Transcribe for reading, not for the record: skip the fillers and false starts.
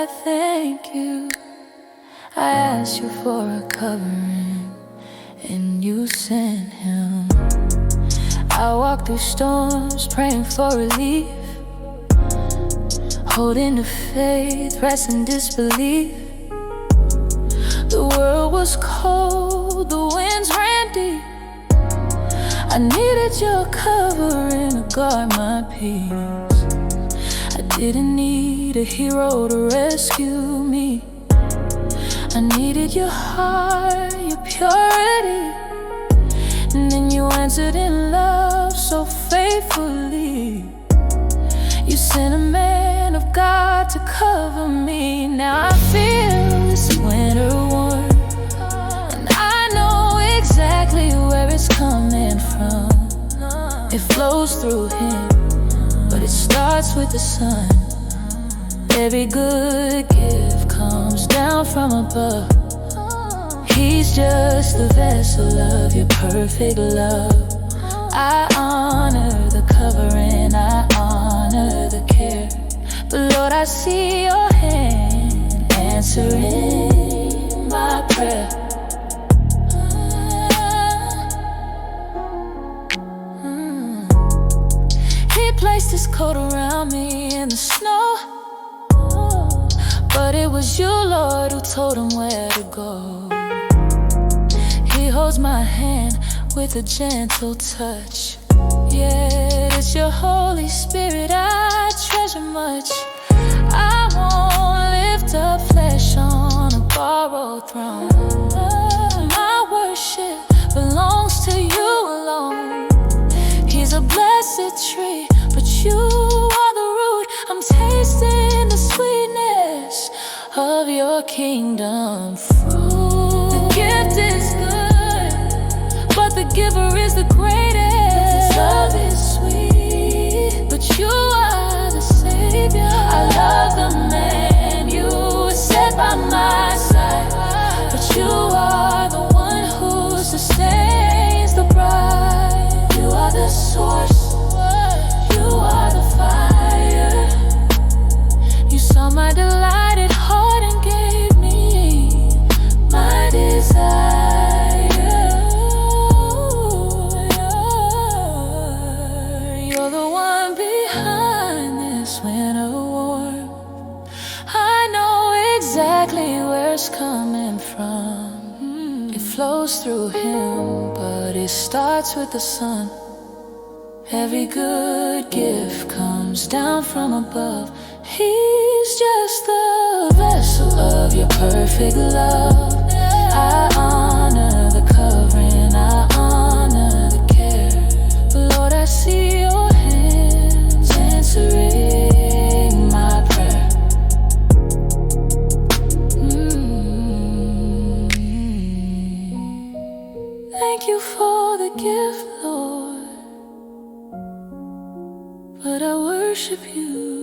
I thank you. I asked you for a covering, and you sent him. I walked through storms, praying for relief, holding to faith, rest and disbelief. The world was cold, the winds ran deep. I needed your covering to guard my peace. I didn't need a hero to rescue me. I needed your heart, your purity. And then you answered in love so faithfully. You sent a man of God to cover me. Now I feel this winter warm, and I know exactly where it's coming from. It flows through him, but it starts with the sun. Every good gift comes down from above. He's just the vessel of your perfect love. I honor the covering, I honor the care. But Lord, I see your hand answering my prayer. He placed his coat around me in the snow, but it was you, Lord, who told him where to go. He holds my hand with a gentle touch. Yeah, it's your Holy Spirit I treasure much. I won't lift up flesh on a borrowed throne. My worship belongs to you alone. He's a blessed tree, but you are the root. I'm tasting the sweetness of your kingdom fruit. The gift is good, but the giver is the greatest. His love is sweet, but you are the Savior. I love the man you set by my side, but you are the one who sustains the bride. You are the source, you are the fire. You saw my delighted heart and gave me my desire. You're the one behind this winter war. I know exactly where it's coming from. It flows through him, but it starts with the sun. Every good gift comes down from above. He's just the vessel of your perfect love. I honor the covering, I honor the care. But Lord, I see your hands answering my prayer. Thank you for the gift, Lord, but I worship you.